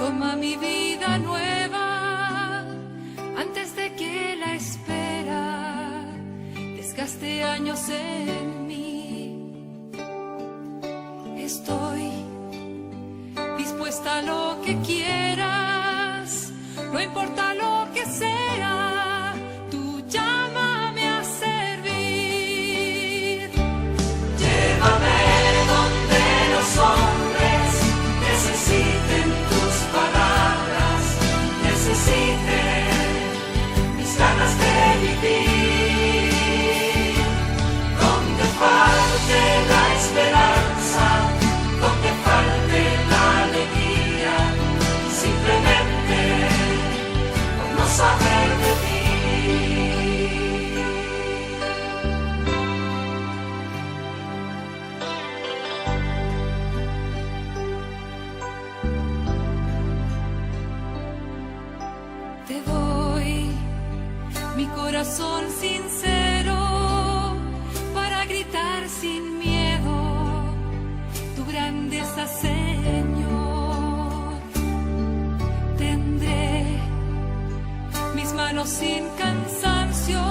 toma mi vida nueva antes de que la espera desgaste años en mí. Estoy dispuesta a lo que quieras, no importa lo que sea, tú llámame a servir. Llévame donde los hombres necesiten tus palabras, necesiten mis ganas de vivir. Donde falte la esperanza, donde falte la alegría, simplemente por no saber de ti. Te doy mi corazón sincero para gritar sin miedo tu grandeza, Señor. Tendré mis manos sin cansancio,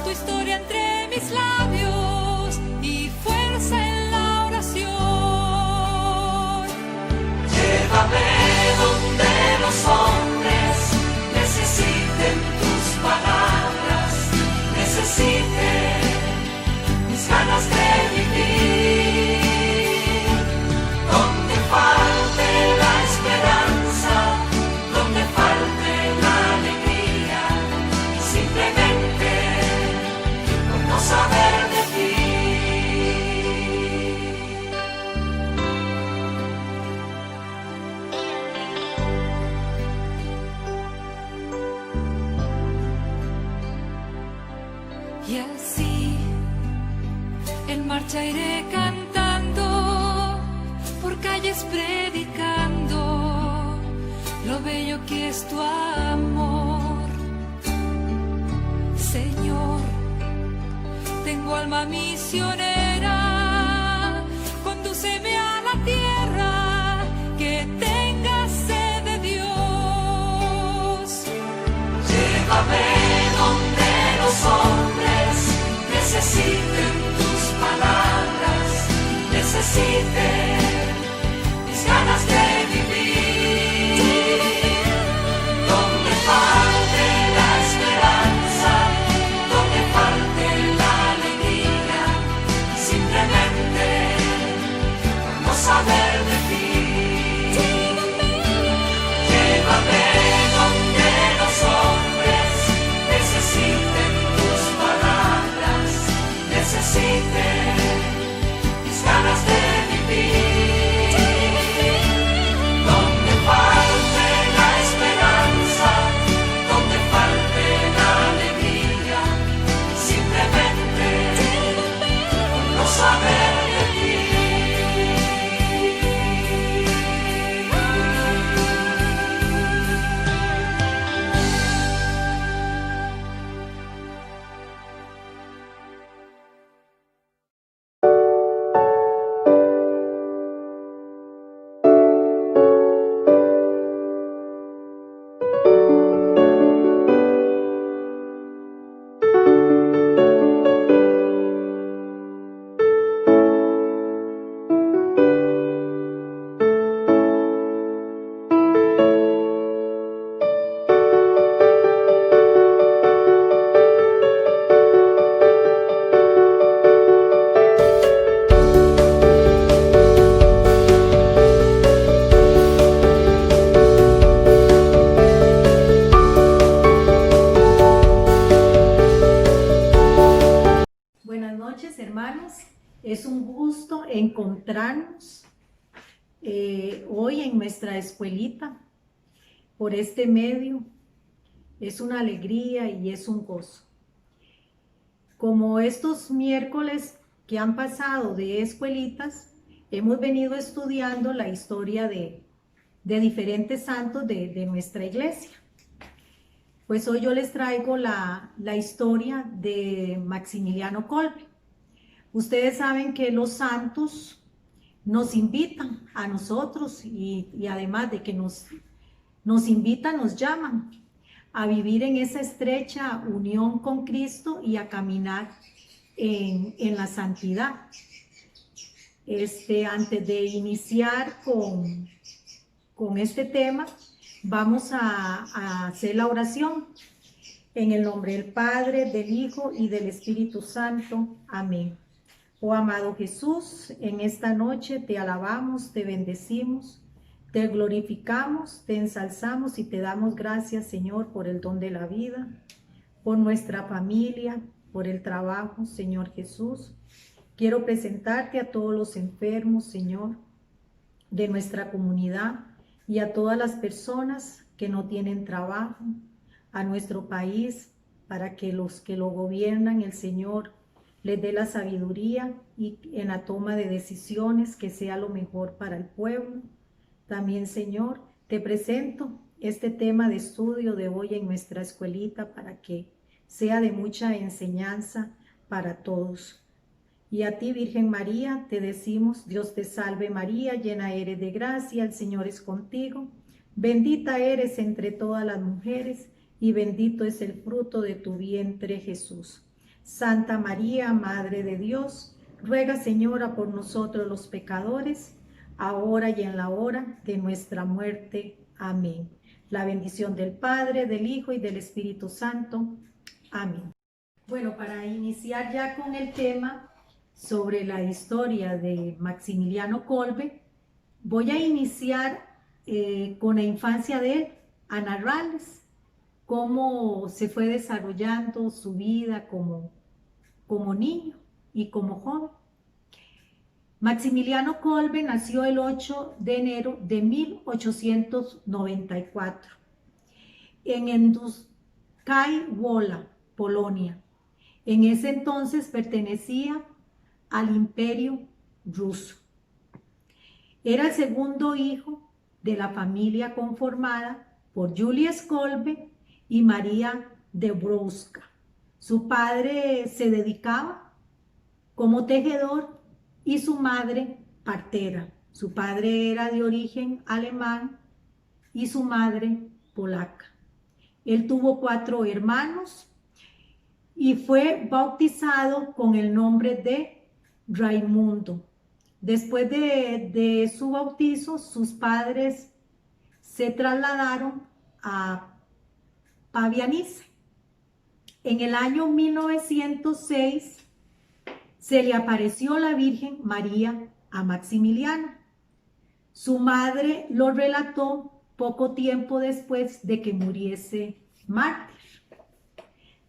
tu historia entre mis labios y fuerza en la oración. Llévame donde los hombres necesiten tus palabras, necesiten mis ganas de vivir. Donde falte la esperanza, donde falte la alegría, simplemente por no saber de ti. Y así en marcha iré cantando, por calles predicando lo bello que es tu amor. Señor, tengo alma misionera, condúceme a la tierra que tenga sed de Dios. Llévame donde los hombres necesiten tus palabras, necesiten mis ganas de vivir. Donde falte la esperanza, donde falte la alegría, simplemente por no saber de ti. Llévame donde los hombres necesiten tus palabras, necesiten mis ganas de vivir. Donde falte la esperanza, donde falte la alegría, simplemente por no saber de ti. Buenas noches, hermanos. Es un gusto encontrarnos hoy en nuestra escuelita por este medio. Es una alegría y es un gozo. Como estos miércoles que han pasado de escuelitas, hemos venido estudiando la historia de diferentes santos de nuestra iglesia. Pues hoy yo les traigo la historia de Maximiliano Kolbe. Ustedes saben que los santos nos invitan a nosotros y además de que nos invitan, nos llaman a vivir en esa estrecha unión con Cristo y a caminar en la santidad. Antes de iniciar con este tema, vamos a hacer la oración. En el nombre del Padre, del Hijo y del Espíritu Santo. Amén. Oh amado Jesús, en esta noche te alabamos, te bendecimos, te glorificamos, te ensalzamos y te damos gracias, Señor, por el don de la vida, por nuestra familia, por el trabajo, Señor Jesús. Quiero presentarte a todos los enfermos, Señor, de nuestra comunidad y a todas las personas que no tienen trabajo, a nuestro país, para que los que lo gobiernan, el Señor, les dé la sabiduría y en la toma de decisiones que sea lo mejor para el pueblo. También, Señor, te presento este tema de estudio de hoy en nuestra escuelita para que sea de mucha enseñanza para todos. Y a ti, Virgen María, te decimos, Dios te salve María, llena eres de gracia, el Señor es contigo. Bendita eres entre todas las mujeres y bendito es el fruto de tu vientre, Jesús. Santa María, Madre de Dios, ruega, Señora, por nosotros los pecadores, ahora y en la hora de nuestra muerte. Amén. La bendición del Padre, del Hijo y del Espíritu Santo. Amén. Bueno, para iniciar ya con el tema sobre la historia de Maximiliano Kolbe, voy a iniciar con la infancia de él, a narrarles cómo se fue desarrollando su vida como niño y como joven. Maximiliano Kolbe nació el 8 de enero de 1894 en Enduszaj Wola, Polonia. En ese entonces pertenecía al Imperio ruso. Era el segundo hijo de la familia conformada por Julius Kolbe y María Dąbrowska. Su padre se dedicaba como tejedor y su madre partera. Su padre era de origen alemán y su madre polaca. Él tuvo 4 hermanos y fue bautizado con el nombre de Raimundo. Después de su bautizo, sus padres se trasladaron a Pabianice. En el año 1906 se le apareció la Virgen María a Maximiliano. Su madre lo relató poco tiempo después de que muriese mártir.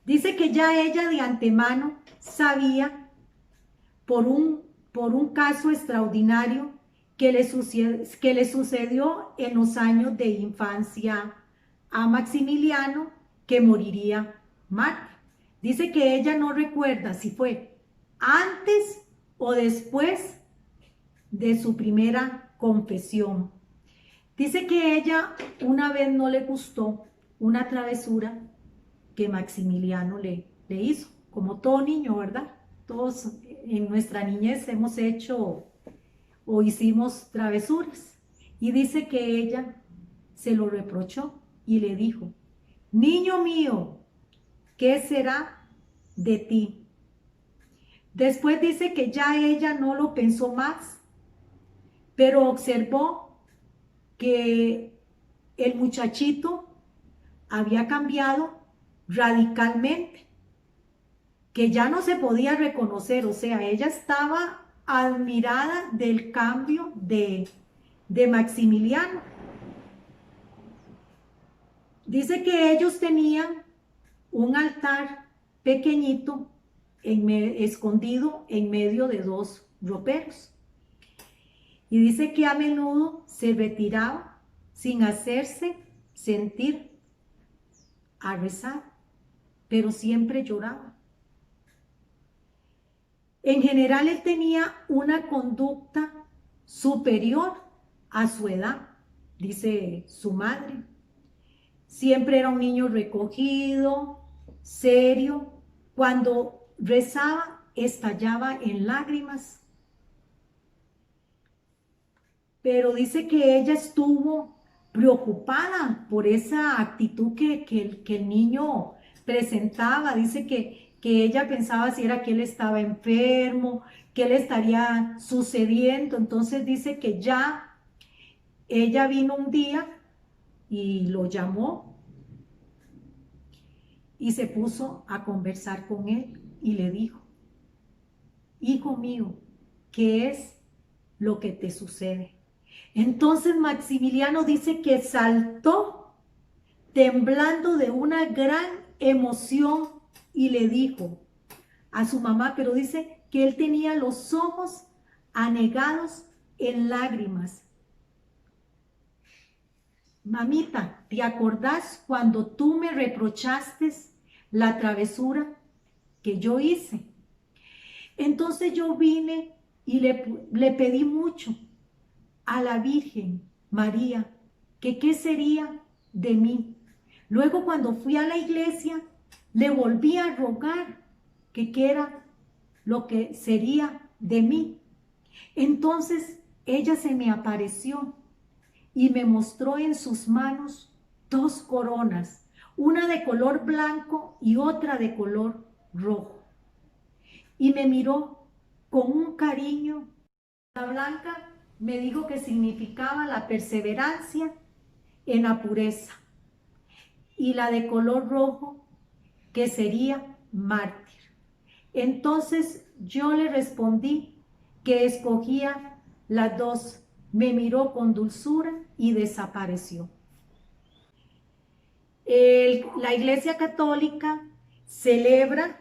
Dice que ya ella de antemano sabía por un caso extraordinario que le sucedió en los años de infancia a Maximiliano, que moriría mártir. Dice que ella no recuerda si fue antes o después de su primera confesión. Dice que ella una vez no le gustó una travesura que Maximiliano le hizo, como todo niño, ¿verdad? Todos en nuestra niñez hemos hecho o hicimos travesuras. Y dice que ella se lo reprochó y le dijo: niño mío, ¿qué será de ti? Después dice que ya ella no lo pensó más, pero observó que el muchachito había cambiado radicalmente, que ya no se podía reconocer. O sea, ella estaba admirada del cambio de Maximiliano. Dice que ellos tenían un altar pequeñito escondido en medio de 2 roperos. Y dice que a menudo se retiraba sin hacerse sentir a rezar, pero siempre lloraba. En general él tenía una conducta superior a su edad, dice su madre. Siempre era un niño recogido, serio. Cuando rezaba, estallaba en lágrimas. pero dice que ella estuvo preocupada por esa actitud que el niño presentaba. Dice que ella pensaba si era que él estaba enfermo, qué le estaría sucediendo. Entonces dice que ya ella vino un día y lo llamó y se puso a conversar con él y le dijo: hijo mío, ¿qué es lo que te sucede? Entonces Maximiliano dice que saltó temblando de una gran emoción y le dijo a su mamá, pero dice que él tenía los ojos anegados en lágrimas: mamita, ¿te acordás cuando tú me reprochaste la travesura que yo hice? Entonces yo vine y le pedí mucho a la Virgen María que qué sería de mí. Luego cuando fui a la iglesia, le volví a rogar que qué era lo que sería de mí. Entonces ella se me apareció y me mostró en sus manos dos coronas, una de color blanco y otra de color rojo. Y me miró con un cariño. La blanca me dijo que significaba la perseverancia en la pureza, y la de color rojo que sería mártir. Entonces yo le respondí que escogía las dos. Me miró con dulzura y desapareció. La Iglesia Católica celebra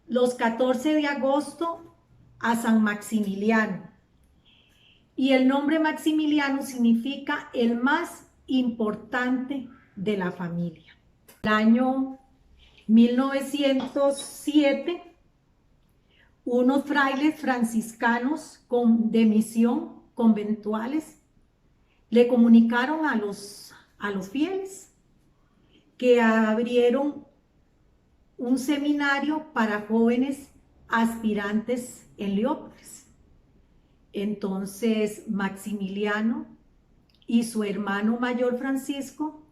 los 14 de agosto a San Maximiliano. Y el nombre Maximiliano significa el más importante de la familia. El año 1907, unos frailes franciscanos de misión conventuales le comunicaron a los fieles que abrieron un seminario para jóvenes aspirantes en Leópolis. Entonces Maximiliano y su hermano mayor Francisco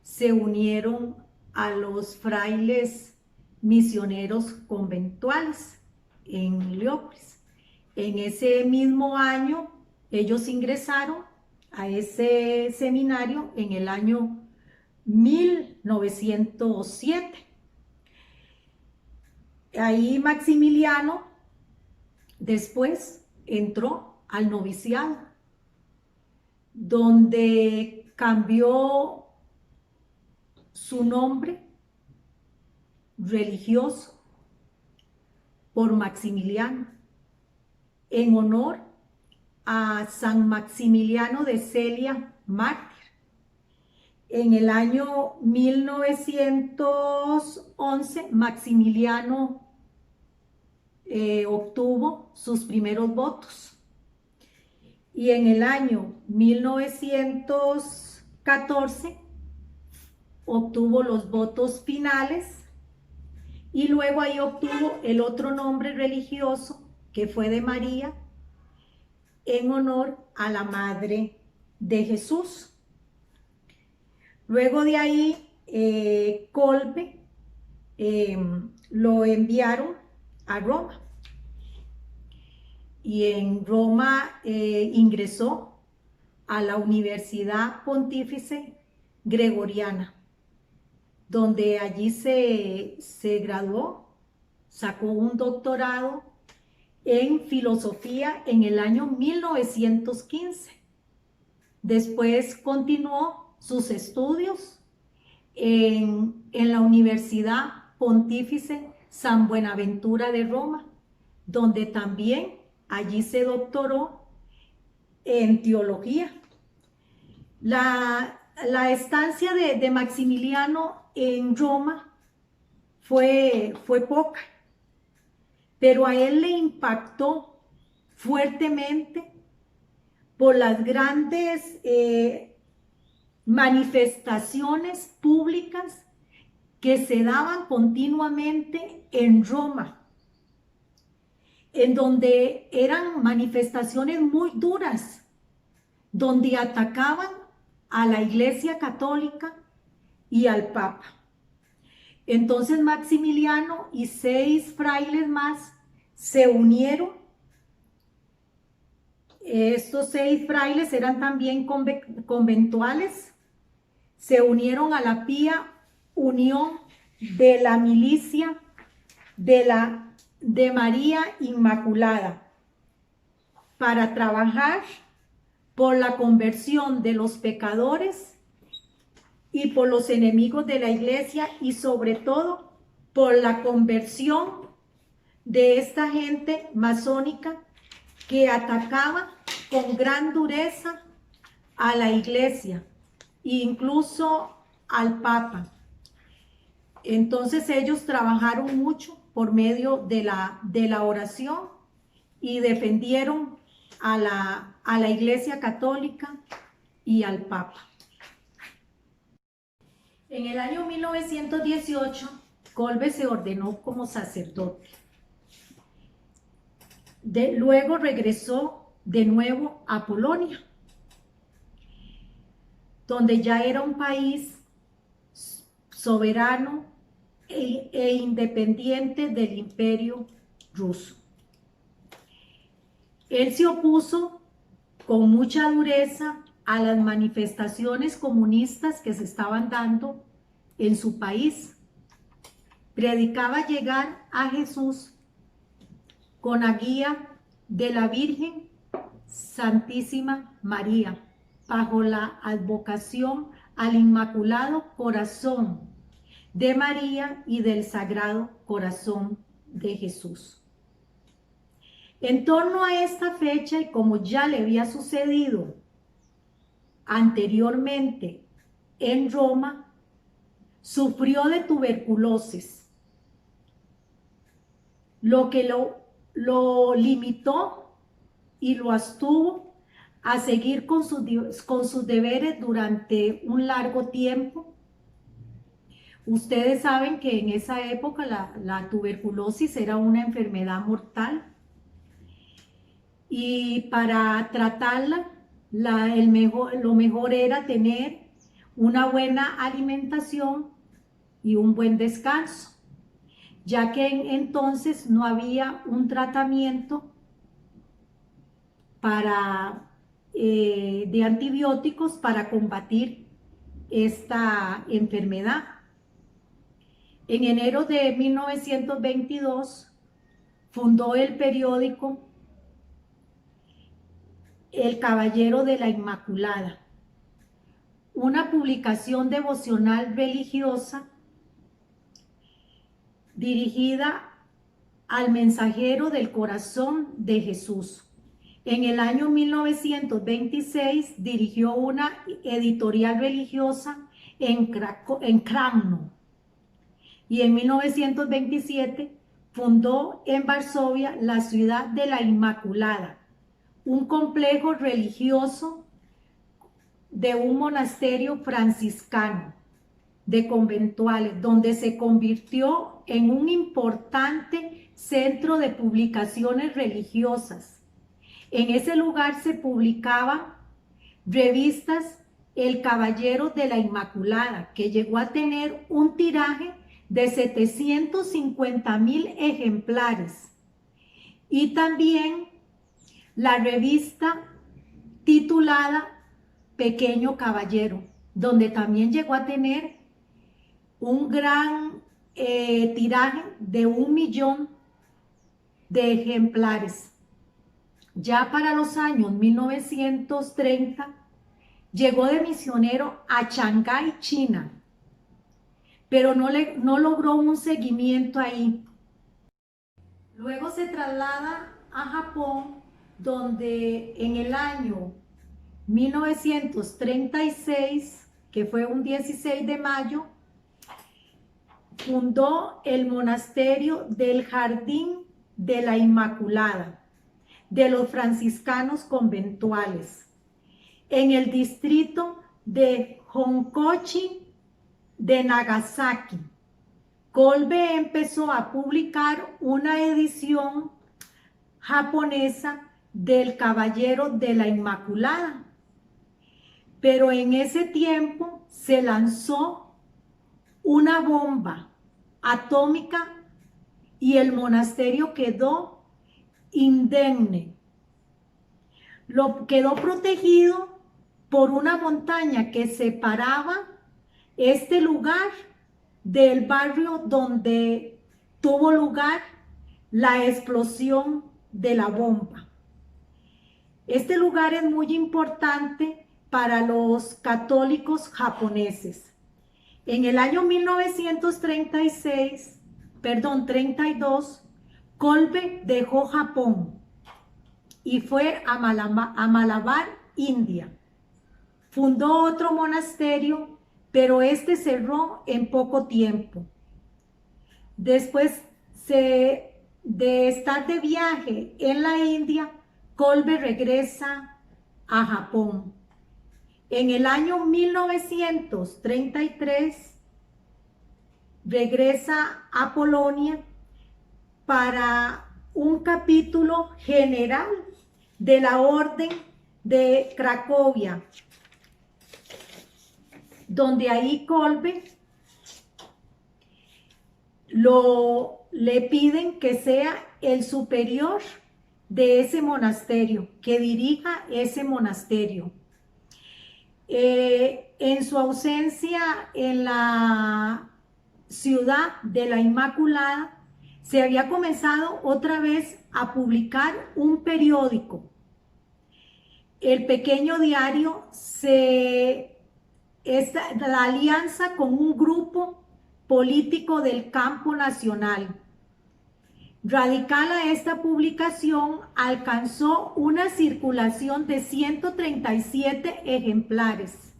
se unieron a los frailes misioneros conventuales en Leópolis. En ese mismo año ellos ingresaron a ese seminario en el año 1907. Ahí Maximiliano después entró al noviciado, donde cambió su nombre religioso por Maximiliano, en honor a San Maximiliano de Celia, mártir. En el año 1911, Maximiliano obtuvo sus primeros votos. Y en el año 1914 obtuvo los votos finales, y luego ahí obtuvo el otro nombre religioso, que fue de María, en honor a la Madre de Jesús. Luego de ahí, Kolbe lo enviaron a Roma, y en Roma ingresó a la Universidad Pontífice Gregoriana, donde allí se graduó, sacó un doctorado en filosofía en el año 1915. Después continuó sus estudios en la Universidad Pontífice San Buenaventura de Roma, donde también allí se doctoró en teología. La estancia de Maximiliano en Roma fue poca, pero a él le impactó fuertemente por las grandes manifestaciones públicas que se daban continuamente en Roma, en donde eran manifestaciones muy duras donde atacaban a la Iglesia Católica y al Papa. Entonces Maximiliano y 6 frailes más se unieron. Estos 6 frailes eran también conventuales. Se unieron a la Pía Unión de la Milicia de María Inmaculada para trabajar por la conversión de los pecadores y por los enemigos de la iglesia, y sobre todo por la conversión de esta gente masónica que atacaba con gran dureza a la iglesia e incluso al Papa. Entonces ellos trabajaron mucho por medio de la oración y defendieron a la Iglesia Católica y al Papa. En el año 1918, Kolbe se ordenó como sacerdote. Luego regresó de nuevo a Polonia, donde ya era un país soberano e independiente del Imperio ruso. Él se opuso con mucha dureza a las manifestaciones comunistas que se estaban dando en su país. Predicaba llegar a Jesús con la guía de la Virgen Santísima María, bajo la advocación al Inmaculado Corazón de María y del Sagrado Corazón de Jesús. En torno a esta fecha, y como ya le había sucedido anteriormente en Roma, sufrió de tuberculosis, lo que lo limitó y lo abstuvo a seguir con sus deberes durante un largo tiempo. Ustedes saben que en esa época la tuberculosis era una enfermedad mortal, y para tratarla lo mejor era tener una buena alimentación y un buen descanso, ya que entonces no había un tratamiento de antibióticos para combatir esta enfermedad. En enero de 1922 fundó el periódico El Caballero de la Inmaculada, una publicación devocional religiosa dirigida al mensajero del corazón de Jesús. En el año 1926 dirigió una editorial religiosa en Kranno, y en 1927 fundó en Varsovia la Ciudad de la Inmaculada, un complejo religioso de un monasterio franciscano de conventuales, donde se convirtió en un importante centro de publicaciones religiosas. En ese lugar se publicaban revistas El Caballero de la Inmaculada, que llegó a tener un tiraje de 750,000 ejemplares, y también la revista titulada Pequeño Caballero, donde también llegó a tener un gran tiraje de 1,000,000 de ejemplares. Ya para los años 1930 llegó de misionero a Shanghái, China, pero no logró un seguimiento ahí. Luego se traslada a Japón, donde en el año 1936, que fue un 16 de mayo, fundó el monasterio del Jardín de la Inmaculada de los franciscanos conventuales en el distrito de Honkochi de Nagasaki. Kolbe empezó a publicar una edición japonesa del Caballero de la Inmaculada, pero en ese tiempo se lanzó una bomba atómica y el monasterio quedó indemne. Quedó protegido por una montaña que separaba este lugar del barrio donde tuvo lugar la explosión de la bomba. Este lugar es muy importante para los católicos japoneses. En el año 32, Kolbe dejó Japón y fue a Malabar, India. Fundó otro monasterio, pero este cerró en poco tiempo. Después de estar de viaje en la India, Kolbe regresa a Japón. En el año 1933 regresa a Polonia para un capítulo general de la Orden de Cracovia, donde ahí Kolbe le piden que sea el superior de ese monasterio, que dirija ese monasterio. En su ausencia en la ciudad de la Inmaculada, se había comenzado otra vez a publicar un periódico. El pequeño diario la alianza con un grupo político del campo nacional. Radical a esta publicación, alcanzó una circulación de 137 ejemplares.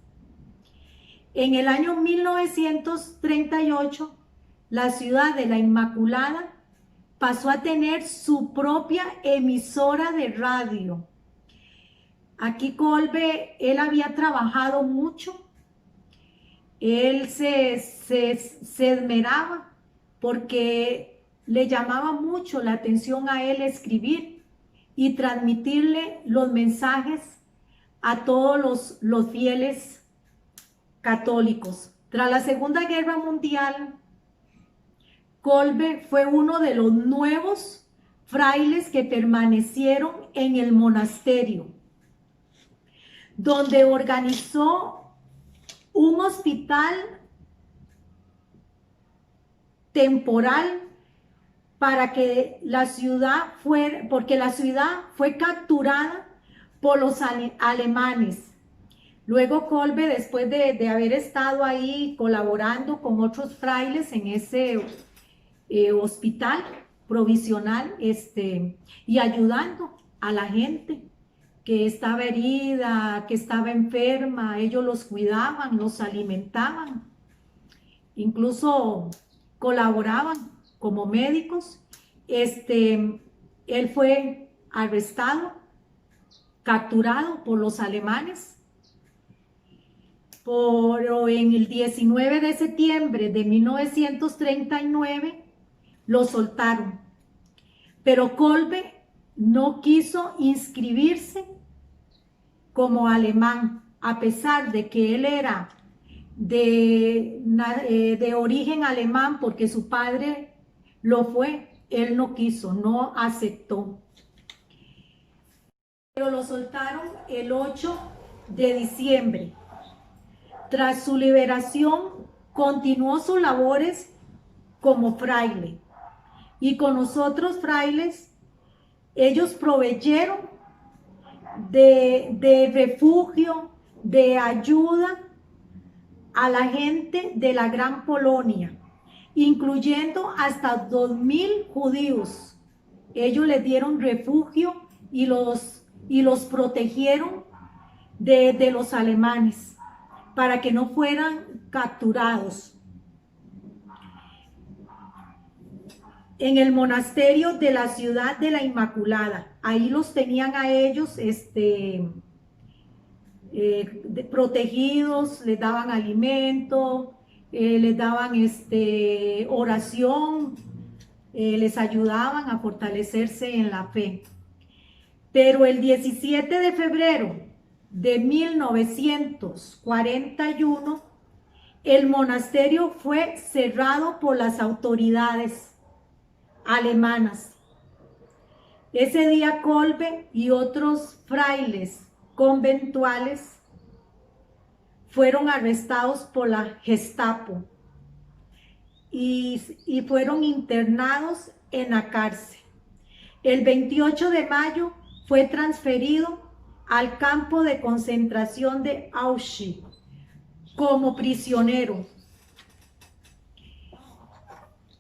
En el año 1938, la ciudad de la Inmaculada pasó a tener su propia emisora de radio. Aquí Kolbe, él había trabajado mucho, él se esmeraba porque le llamaba mucho la atención a él escribir y transmitirle los mensajes a todos los fieles católicos. Tras la Segunda Guerra Mundial, Kolbe fue uno de los nuevos frailes que permanecieron en el monasterio, donde organizó un hospital temporal para que la ciudad porque la ciudad fue capturada por los alemanes. Luego Kolbe, después de haber estado ahí colaborando con otros frailes en ese hospital provisional y ayudando a la gente que estaba herida, que estaba enferma, ellos los cuidaban, los alimentaban, incluso colaboraban como médicos. Él fue arrestado, capturado por los alemanes, pero en el 19 de septiembre de 1939 lo soltaron. Pero Kolbe no quiso inscribirse como alemán, a pesar de que él era de origen alemán, porque su padre lo fue. Él no quiso, no aceptó. Pero lo soltaron el 8 de diciembre. Tras su liberación, continuó sus labores como fraile. Y con los otros frailes, ellos proveyeron de refugio, de ayuda a la gente de la Gran Polonia, incluyendo hasta 2000 judíos. Ellos les dieron refugio y los protegieron de los alemanes para que no fueran capturados. En el monasterio de la ciudad de la Inmaculada, ahí los tenían a ellos protegidos, les daban alimento, les daban oración, les ayudaban a fortalecerse en la fe. Pero el 17 de febrero de 1941, el monasterio fue cerrado por las autoridades alemanas. Ese día Kolbe y otros frailes conventuales fueron arrestados por la Gestapo y fueron internados en la cárcel. El 28 de mayo fue transferido al campo de concentración de Auschwitz como prisionero.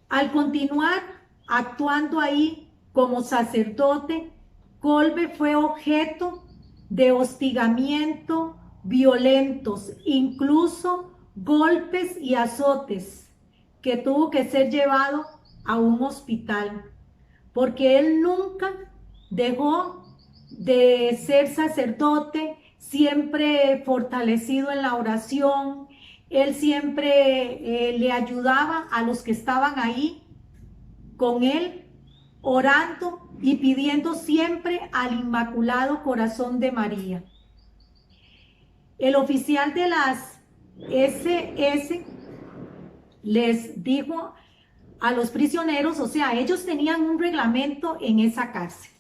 Al continuar actuando ahí como sacerdote, Kolbe fue objeto de hostigamiento violentos, incluso golpes y azotes, que tuvo que ser llevado a un hospital, porque él nunca dejó de ser sacerdote, siempre fortalecido en la oración. Él siempre le ayudaba a los que estaban ahí con él, orando y pidiendo siempre al Inmaculado Corazón de María. El oficial de las SS les dijo a los prisioneros, o sea, ellos tenían un reglamento en esa cárcel.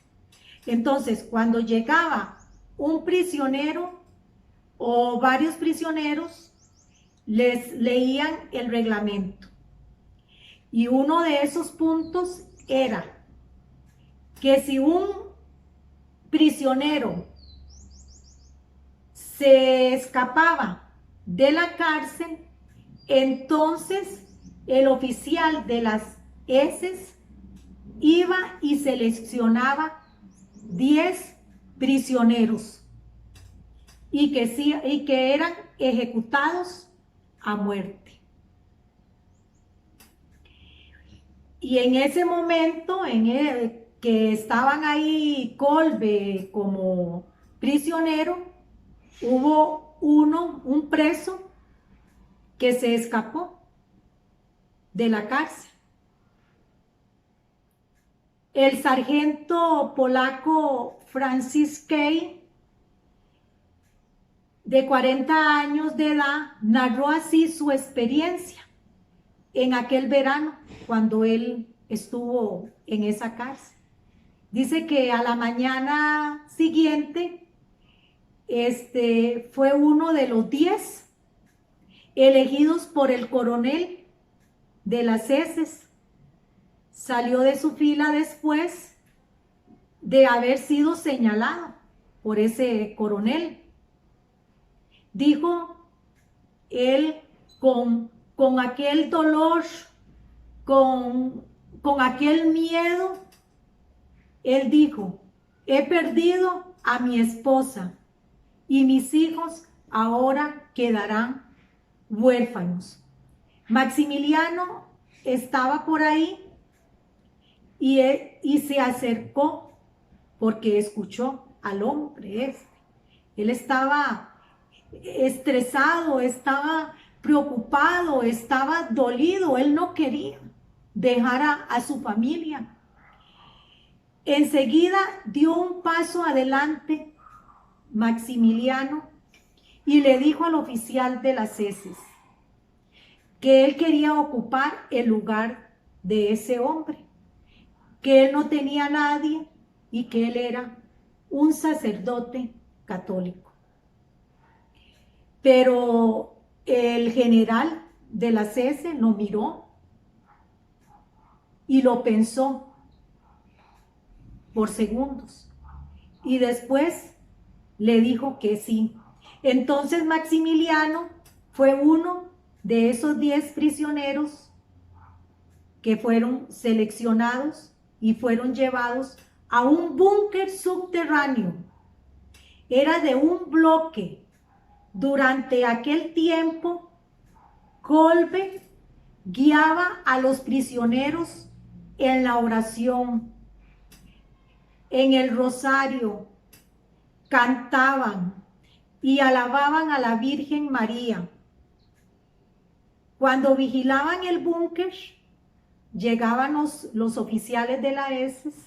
Entonces, cuando llegaba un prisionero o varios prisioneros, les leían el reglamento. Y uno de esos puntos era que si un prisionero se escapaba de la cárcel, entonces el oficial de las SS iba y seleccionaba 10 prisioneros y que eran ejecutados a muerte. Y en ese momento que estaban ahí Kolbe como prisionero, hubo un preso que se escapó de la cárcel. El sargento polaco Franciszek, de 40 años de edad, narró así su experiencia en aquel verano cuando él estuvo en esa cárcel. Dice que a la mañana siguiente fue uno de los 10 elegidos por el coronel de las SS. Salió de su fila después de haber sido señalado por ese coronel. Dijo él con aquel dolor, con aquel miedo, él dijo: he perdido a mi esposa y mis hijos ahora quedarán huérfanos. Maximiliano estaba por ahí y se acercó porque escuchó al hombre Él estaba estresado, estaba preocupado, estaba dolido. Él no quería dejar a su familia. Enseguida dio un paso adelante Maximiliano y le dijo al oficial de las SS que él quería ocupar el lugar de ese hombre, que él no tenía a nadie y que él era un sacerdote católico. Pero el general de la SS lo miró y lo pensó por segundos y después le dijo que sí. Entonces Maximiliano fue uno de esos 10 prisioneros que fueron seleccionados y fueron llevados a un búnker subterráneo. Era de un bloque. Durante aquel tiempo, Kolbe guiaba a los prisioneros en la oración, en el rosario, cantaban y alababan a la Virgen María. Cuando vigilaban el búnker, llegaban los oficiales de la SS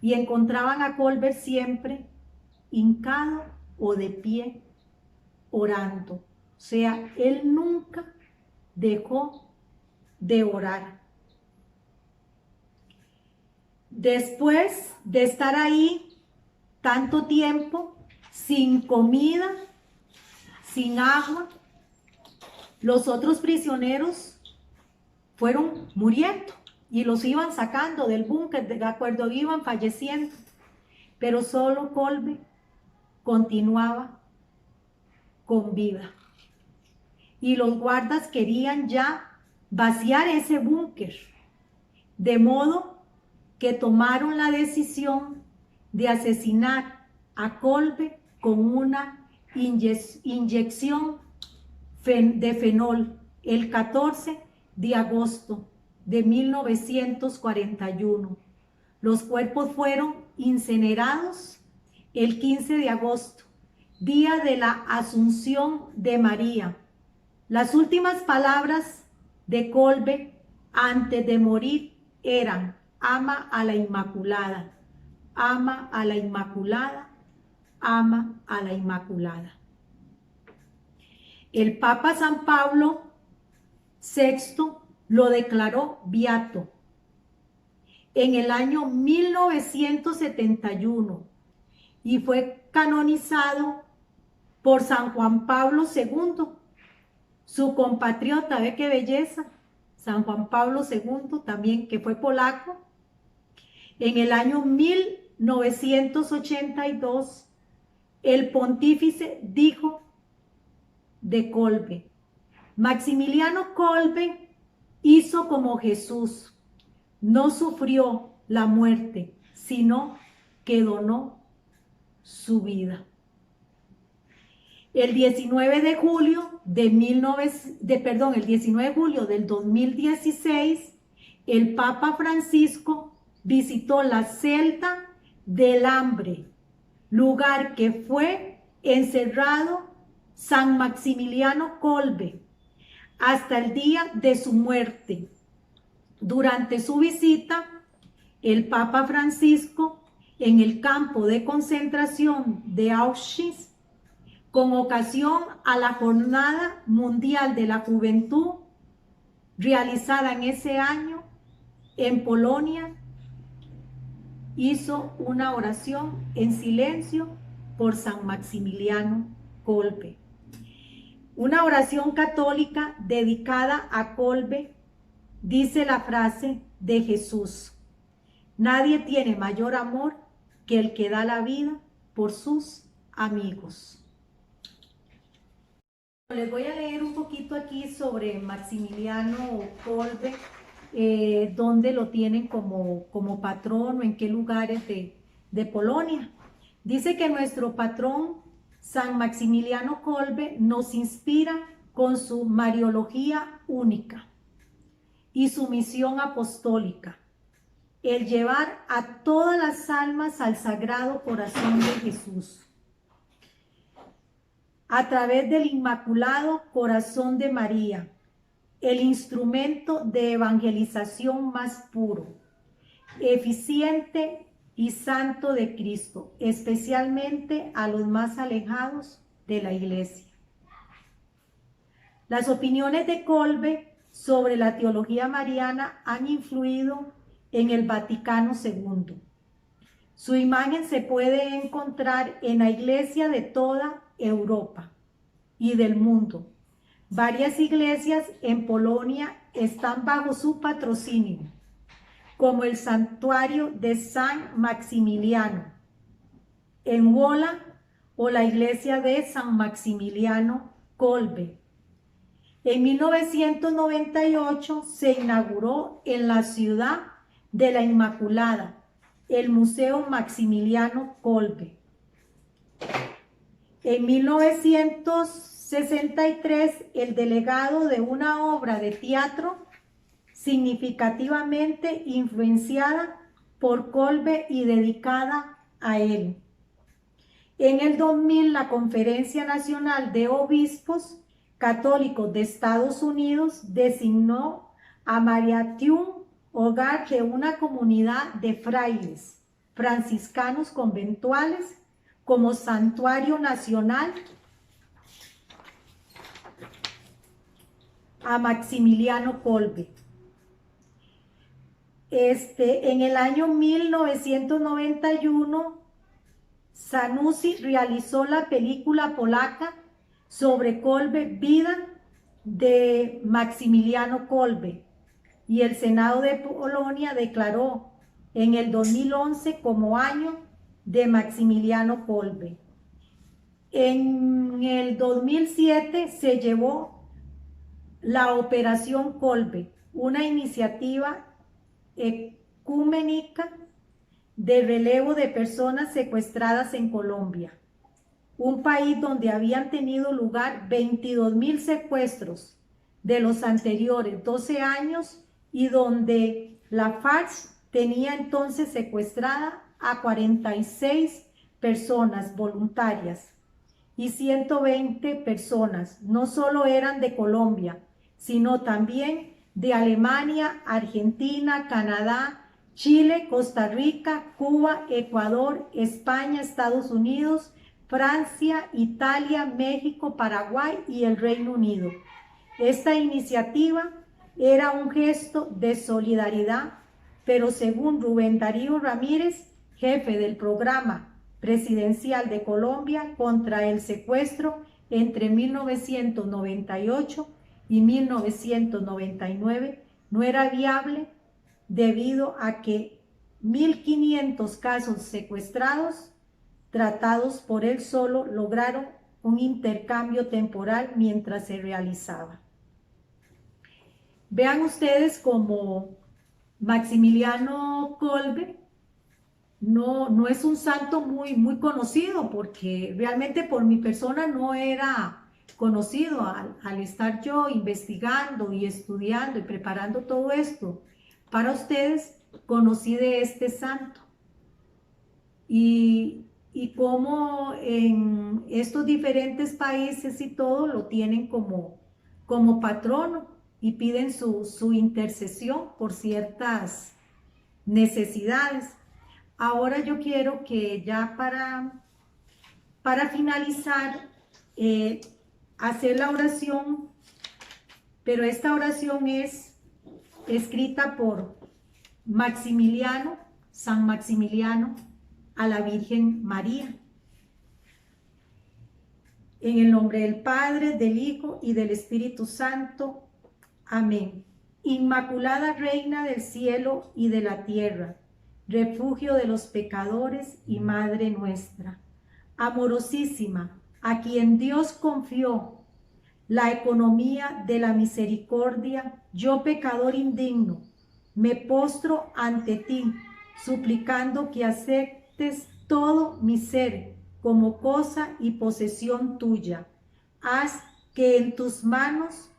y encontraban a Kolbe siempre hincado o de pie orando. O sea, él nunca dejó de orar. Después de estar ahí tanto tiempo, sin comida, sin agua, los otros prisioneros fueron muriendo y los iban sacando del búnker, de acuerdo iban falleciendo, pero solo Kolbe continuaba con vida. Y los guardas querían ya vaciar ese búnker, de modo que tomaron la decisión de asesinar a Kolbe con una inyección de fenol el 14 de agosto de 1941. Los cuerpos fueron incinerados el 15 de agosto, día de la Asunción de María. Las últimas palabras de Kolbe antes de morir eran: ama a la Inmaculada, ama a la Inmaculada, ama a la Inmaculada. El Papa San Pablo VI lo declaró beato en el año 1971 y fue canonizado por San Juan Pablo II, su compatriota. ¿Ve qué belleza? San Juan Pablo II, también, que fue polaco. En el año 1982, el pontífice dijo de Kolbe: Maximiliano Kolbe hizo como Jesús, no sufrió la muerte, sino que donó su vida. El 19 de julio del 2016, el Papa Francisco visitó la celda del hambre, lugar que fue encerrado San Maximiliano Kolbe hasta el día de su muerte. Durante su visita, el Papa Francisco, en el campo de concentración de Auschwitz, con ocasión a la Jornada Mundial de la Juventud, realizada en ese año en Polonia, hizo una oración en silencio por San Maximiliano Kolbe. Una oración católica dedicada a Kolbe dice la frase de Jesús: nadie tiene mayor amor que el que da la vida por sus amigos. Les voy a leer un poquito aquí sobre Maximiliano Kolbe, dónde lo tienen como patrono, en qué lugares de Polonia. Dice que nuestro patrón San Maximiliano Kolbe nos inspira con su mariología única y su misión apostólica, el llevar a todas las almas al Sagrado Corazón de Jesús, a través del Inmaculado Corazón de María, el instrumento de evangelización más puro, eficiente y santo de Cristo, especialmente a los más alejados de la Iglesia. Las opiniones de Kolbe sobre la teología mariana han influido en el Vaticano II. Su imagen se puede encontrar en la iglesia de toda Europa y del mundo. Varias iglesias en Polonia están bajo su patrocinio, como el Santuario de San Maximiliano en Wola o la iglesia de San Maximiliano Kolbe. En 1998 se inauguró en la ciudad de la Inmaculada el Museo Maximiliano Kolbe. En 1963, el delegado de una obra de teatro significativamente influenciada por Kolbe y dedicada a él. En el 2000, la Conferencia Nacional de Obispos Católicos de Estados Unidos designó a Mariathun hogar de una comunidad de frailes franciscanos conventuales como santuario nacional a Maximiliano Kolbe. En el año 1991, Zanussi realizó la película polaca sobre Kolbe, Vida de Maximiliano Kolbe, y el Senado de Polonia declaró en el 2011 como año de Maximiliano Kolbe. En el 2007 se llevó la Operación Kolbe, una iniciativa ecuménica de relevo de personas secuestradas en Colombia, un país donde habían tenido lugar 22.000 secuestros de los anteriores 12 años y donde la FARC tenía entonces secuestrada a 46 personas voluntarias y 120 personas no solo eran de Colombia, sino también de Alemania, Argentina, Canadá, Chile, Costa Rica, Cuba, Ecuador, España, Estados Unidos, Francia, Italia, México, Paraguay y el Reino Unido. Esta iniciativa era un gesto de solidaridad, pero según Rubén Darío Ramírez, jefe del programa presidencial de Colombia contra el secuestro entre 1998 y 1999, no era viable debido a que 1.500 casos secuestrados tratados por él solo lograron un intercambio temporal mientras se realizaba. Vean ustedes como Maximiliano Kolbe no es un santo muy conocido, porque realmente por mi persona no era conocido. Al estar yo investigando y estudiando y preparando todo esto para ustedes, conocí de este santo y cómo en estos diferentes países y todo lo tienen como patrono y piden su intercesión por ciertas necesidades. Ahora yo quiero que ya para finalizar, hacer la oración, pero esta oración es escrita por Maximiliano, San Maximiliano, a la Virgen María. En el nombre del Padre, del Hijo y del Espíritu Santo. Amén. Inmaculada Reina del cielo y de la tierra, refugio de los pecadores y Madre nuestra, amorosísima, a quien Dios confió la economía de la misericordia, yo pecador indigno, me postro ante ti, suplicando que aceptes todo mi ser como cosa y posesión tuya. Haz que en tus manos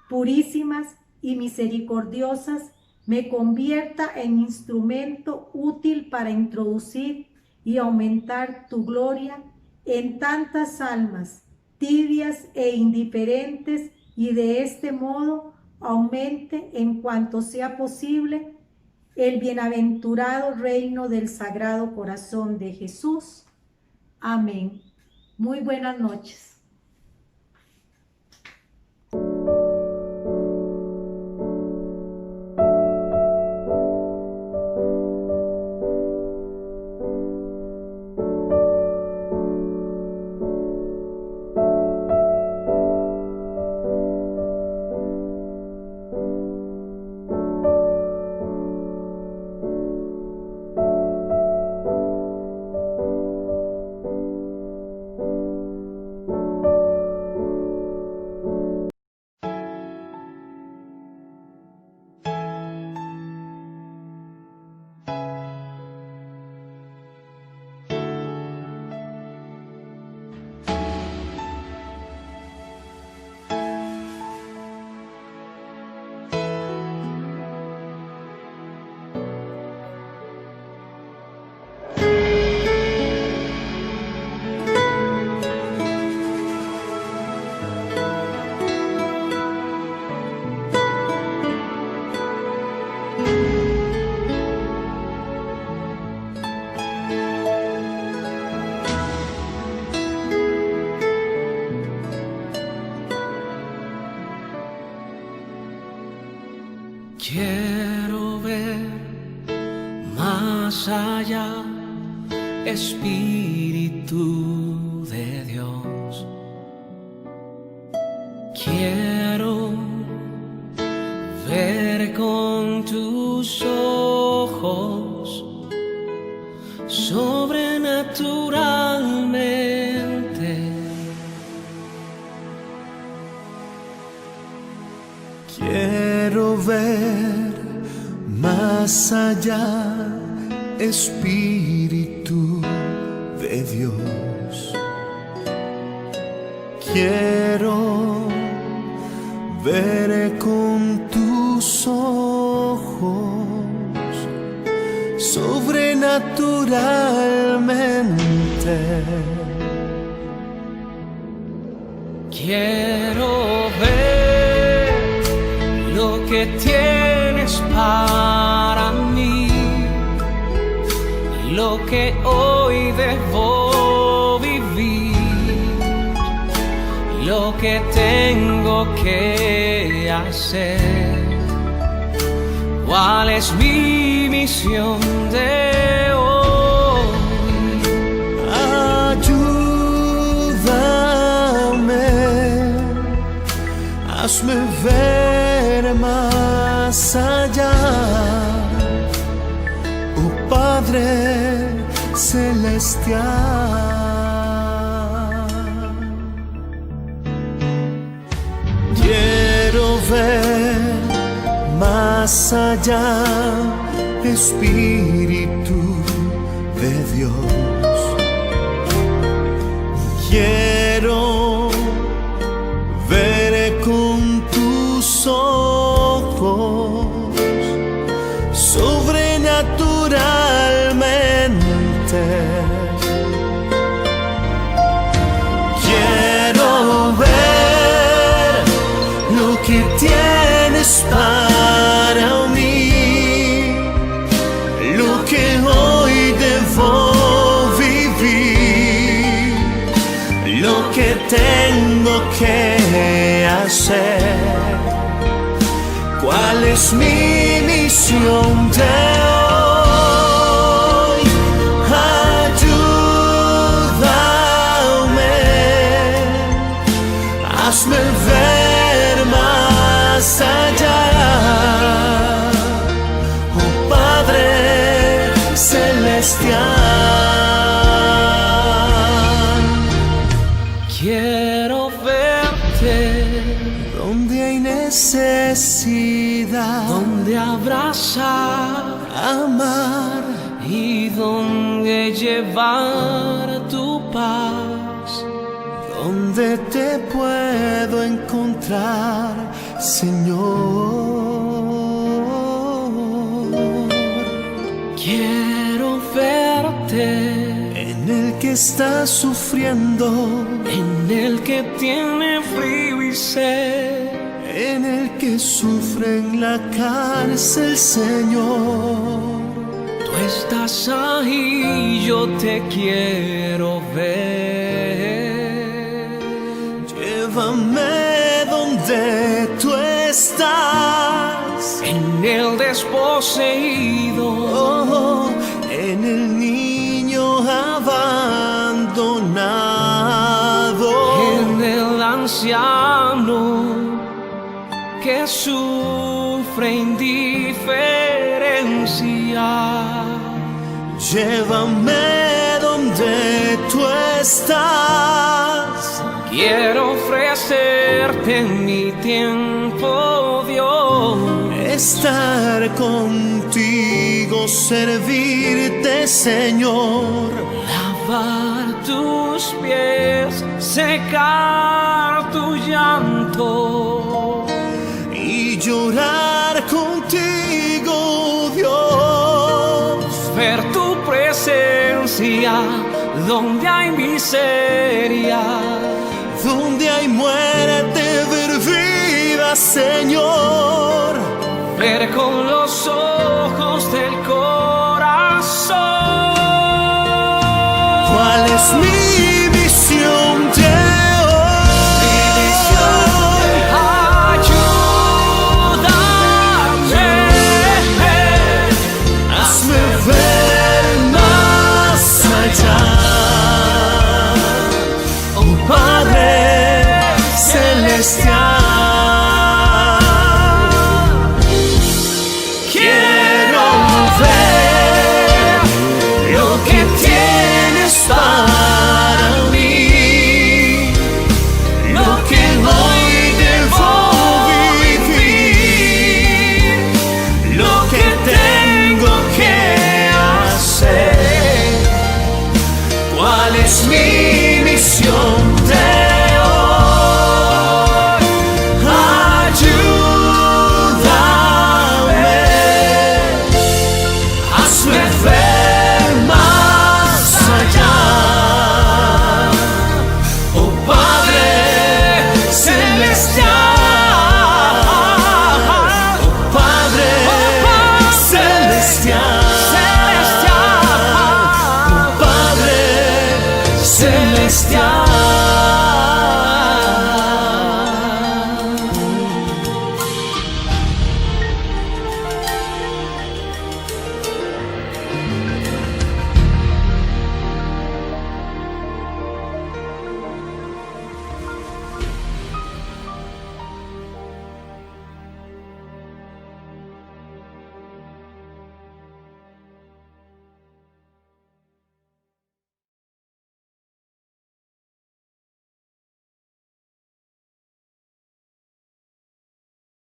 purísimas y misericordiosas me convierta en instrumento útil para introducir y aumentar tu gloria en tantas almas tibias e indiferentes, y de este modo aumente en cuanto sea posible el bienaventurado reino del Sagrado Corazón de Jesús. Amén. Muy buenas noches. Quiero ver más allá, Espíritu de Dios. Quiero ver con tus ojos sobrenaturalmente. Quiero ver más allá, Espíritu de Dios. Quiero ver con tus ojos sobrenaturalmente. Quiero ver lo que tienes para mí, lo que hoy debo vivir, lo que tengo que hacer. ¿Cuál es mi misión de hoy? Ayúdame, hazme ver más allá, oh Padre celestial. Quiero ver más allá, Espíritu de Dios. Quiero ver con tus ojos sobrenaturalmente. Quiero ver lo que tienes para mí, lo que hoy debo vivir, lo que tengo que hacer. ¿Cuál es mi misión de hoy? Ayúdame, hazme ver más allá, oh Padre celestial. Quiero verte Donde hay necesidad, donde abrazar, amar, y donde llevar tu paz. donde te puedo encontrar, Señor. Quiero verte En el que está sufriendo, en el que tiene frío y sed, en el que sufre en la cárcel, Señor. tú estás ahí, yo te quiero ver. Llévame donde tú estás, En el desposeído, oh, en el niño abandonado, en el anciano que sufre indiferencia. llévame donde tú estás. Quiero ofrecerte mi tiempo, Dios. Estar contigo, servirte, Señor. Lavar tus pies, secar tu llanto, Y llorar contigo, Dios. ver tu presencia donde hay miseria, Donde hay muerte, ver vida, Señor. ver con los ojos del corazón. ¿Cuál es mi misión de hoy? Ayúdame. este